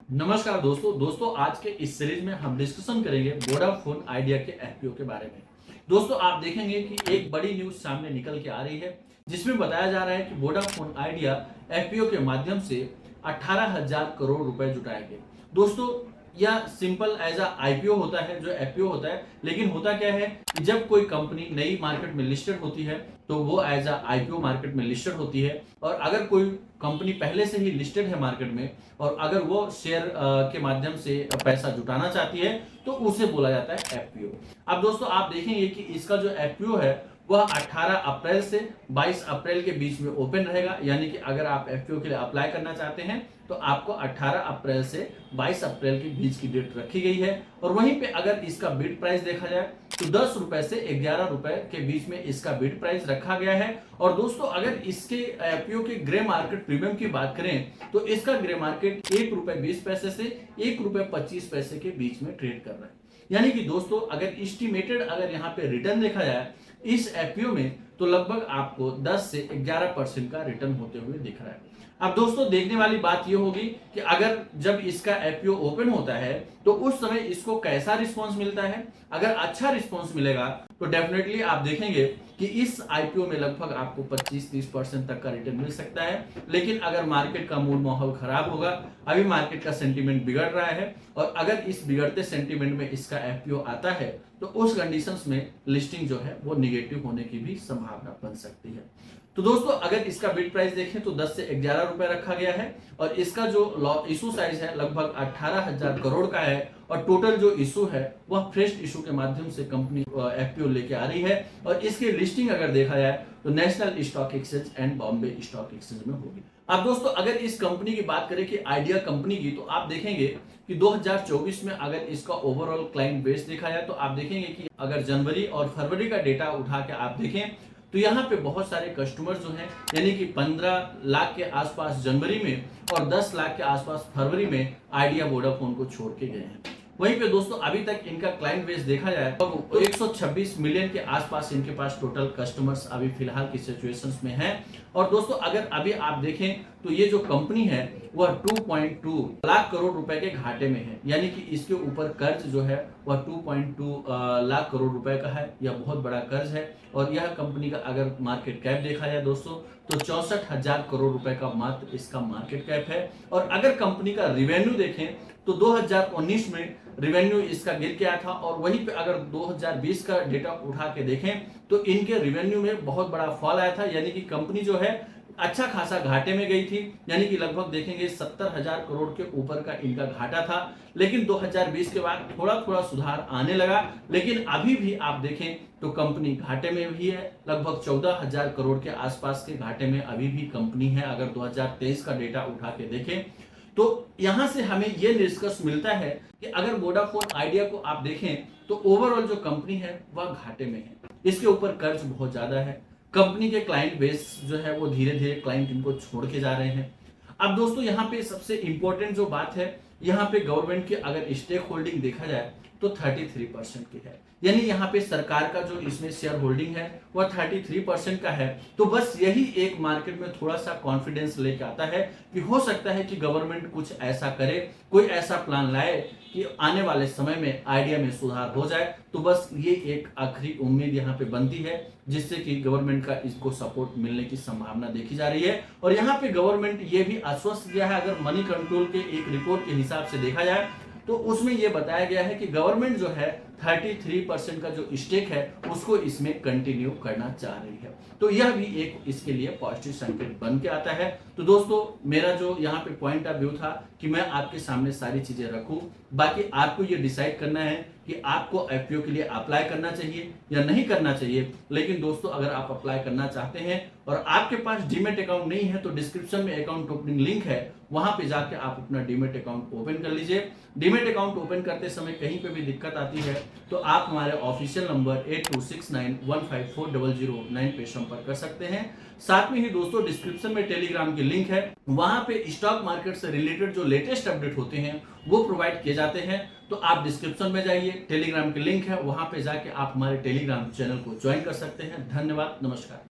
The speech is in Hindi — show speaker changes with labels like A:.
A: नमस्कार दोस्तों आज के इस सीरीज में हम डिस्कशन करेंगे वोडाफोन आइडिया के एफपीओ के बारे में। दोस्तों आप देखेंगे कि एक बड़ी न्यूज सामने निकल के आ रही है जिसमें बताया जा रहा है कि वोडाफोन आइडिया एफपीओ के माध्यम से 18,000 करोड़ रुपए जुटाएंगे। दोस्तों यह सिंपल एज आईपीओ होता है जो एफपीओ होता है, लेकिन होता क्या है कि जब कोई कंपनी नई मार्केट में लिस्टेड होती है तो वो एज आईपीओ मार्केट में लिस्टेड होती है। और अगर कोई कंपनी पहले से ही लिस्टेड है मार्केट में और अगर वो शेयर के माध्यम से पैसा जुटाना चाहती है तो उसे बोला जाता है एफपीओ। अब दोस्तों आप देखेंगे कि इसका जो एफपीओ है वह 18 अप्रैल से 22 अप्रैल के बीच में ओपन रहेगा, यानी कि अगर आप एफपीओ के लिए अप्लाई करना चाहते हैं तो आपको 18 अप्रैल से 22 अप्रैल के बीच की डेट रखी गई है। और वहीं पे अगर इसका बिड प्राइस देखा जाए तो 10 रुपए से 11 रुपए के बीच में इसका बिड प्राइस रखा गया है। और दोस्तों अगर इसके एफपीओ के ग्रे मार्केट प्रीमियम की बात करें तो इसका ग्रे मार्केट ₹1.20 से ₹1.25 के बीच में ट्रेड कर रहा है। यानी कि दोस्तों अगर एस्टिमेटेड अगर यहाँ पे रिटर्न देखा जाए इस एफपीओ में तो लगभग आपको 10 से 11% का रिटर्न होते हुए दिख रहा है। अब दोस्तों देखने वाली बात यह होगी कि अगर जब इसका एफपीओ ओपन होता है तो उस समय इसको कैसा रिस्पांस मिलता है। अगर अच्छा रिस्पांस मिलेगा तो डेफिनेटली आप देखेंगे कि इस आईपीओ में लगभग आपको 25-30% तक का रिटर्न मिल सकता है। लेकिन अगर मार्केट का मूड माहौल खराब होगा, अभी मार्केट का सेंटीमेंट बिगड़ रहा है और अगर इस बिगड़ते सेंटीमेंट में इसका एफपीओ आता है तो उस कंडीशंस में लिस्टिंग जो है वो निगेटिव होने की भी संभावना बन सकती है। तो दोस्तों अगर इसका बिड प्राइस देखें तो 10 से 11 रुपए रखा गया है और इसका जो इशू साइज है लगभग 18,000 करोड़ का है। और टोटल जो इशू है वह फ्रेश इशू के माध्यम से कंपनी एफपीओ लेके आ रही है और इसकी लिस्टिंग अगर देखा जाए तो national stock exchange and Bombay stock exchange में होगी। अब दोस्तों अगर इस कंपनी की बात करें कि आइडिया कंपनी की, तो आप देखेंगे कि 2024 में अगर इसका ओवरऑल क्लाइंट बेस देखा जाए तो आप देखेंगे कि अगर जनवरी और फरवरी का डेटा उठा के आप देखें तो यहाँ पे बहुत सारे कस्टमर जो हैं, यानी कि 15 लाख के आसपास जनवरी में और 10 लाख के आसपास फरवरी में आइडिया वोडाफोन को छोड़ के गए हैं। वहीं पे दोस्तों अभी तक इनका क्लाइंट बेस देखा जाए तो 126 मिलियन के आसपास इनके पास टोटल कस्टमर्स अभी फिलहाल की सिचुएशंस में हैं। और दोस्तों अगर अभी आप देखें तो ये जो कंपनी है वह 2.2 लाख करोड़ रुपए के घाटे में है, यानी कि इसके ऊपर कर्ज जो है वह 2.2 लाख करोड़ रुपए का है। यह बहुत बड़ा कर्ज है और यह कंपनी का अगर मार्केट कैप देखा जाए दोस्तों तो 64,000 करोड़ रुपए का मात्र इसका मार्केट कैप है। और अगर कंपनी का रिवेन्यू देखें तो 2019 में रिवेन्यू इसका गिर गया था और वहीं पे अगर 2020 का डेटा उठा के देखें तो इनके रिवेन्यू में बहुत बड़ा फॉल आया था, यानी कि कंपनी जो है अच्छा खासा घाटे में गई थी। यानी कि लगभग देखेंगे 70,000 करोड़ के ऊपर का इनका घाटा था। लेकिन 2020 के बाद थोड़ा थोड़ा सुधार आने लगा, लेकिन अभी भी आप देखें तो कंपनी घाटे में भी है। लगभग 14,000 करोड़ के आसपास के घाटे में अभी भी कंपनी है अगर 2023 का डेटा उठा के देखें। तो यहां से हमें यह निष्कर्ष मिलता है कि अगर वोडाफोन आइडिया को आप देखें तो ओवरऑल जो कंपनी है वह घाटे में है, इसके ऊपर कर्ज बहुत ज्यादा है, कंपनी के क्लाइंट बेस जो है वो धीरे धीरे क्लाइंट इनको छोड़ के जा रहे हैं। अब दोस्तों यहाँ पे सबसे इंपॉर्टेंट जो बात है, यहाँ पे गवर्नमेंट की अगर स्टेक होल्डिंग देखा जाए तो 33% की है, यानी यहाँ पे सरकार का जो इसमें शेयर होल्डिंग है वह 33% का है। तो बस यही एक मार्केट में थोड़ा सा कॉन्फिडेंस लेके आता है कि हो सकता है कि गवर्नमेंट कुछ ऐसा करे, कोई ऐसा प्लान लाए कि आने वाले समय में आइडिया में सुधार हो जाए। तो बस ये एक आखिरी उम्मीद यहाँ पे बनती है जिससे कि गवर्नमेंट का इसको सपोर्ट मिलने की संभावना देखी जा रही है। और यहाँ पे गवर्नमेंट ये भी आश्वस्त किया है, अगर मनी कंट्रोल के एक रिपोर्ट के हिसाब से देखा जाए तो उसमें यह बताया गया है कि गवर्नमेंट जो है 33% का जो स्टेक है उसको इसमें कंटिन्यू करना चाह रही है। तो यह भी एक इसके लिए पॉजिटिव संकेत बन के आता है। तो दोस्तों मेरा जो यहाँ पे पॉइंट ऑफ व्यू था कि मैं आपके सामने सारी चीजें रखूं, बाकी आपको ये डिसाइड करना है कि आपको एफपीओ के लिए अप्लाई करना चाहिए या नहीं करना चाहिए। लेकिन दोस्तों अगर आप अप्लाई करना चाहते हैं और आपके पास डीमेट अकाउंट नहीं है तो डिस्क्रिप्शन में अकाउंट ओपनिंग लिंक है, वहां पे जाके आप अपना डीमेट अकाउंट ओपन कर लीजिए। डीमेट अकाउंट ओपन करते समय कहीं पे भी दिक्कत आती है तो आप हमारे ऑफिशियल नंबर 8269154009 पे संपर्क कर सकते हैं। साथ में ही दोस्तों डिस्क्रिप्शन में टेलीग्राम की लिंक है, वहां पे स्टॉक मार्केट से रिलेटेड जो लेटेस्ट अपडेट होते हैं वो प्रोवाइड किए जाते हैं। तो आप डिस्क्रिप्शन में जाइए, टेलीग्राम की लिंक है, वहां पे जाके आप हमारे टेलीग्राम चैनल को ज्वाइन कर सकते हैं। धन्यवाद, नमस्कार।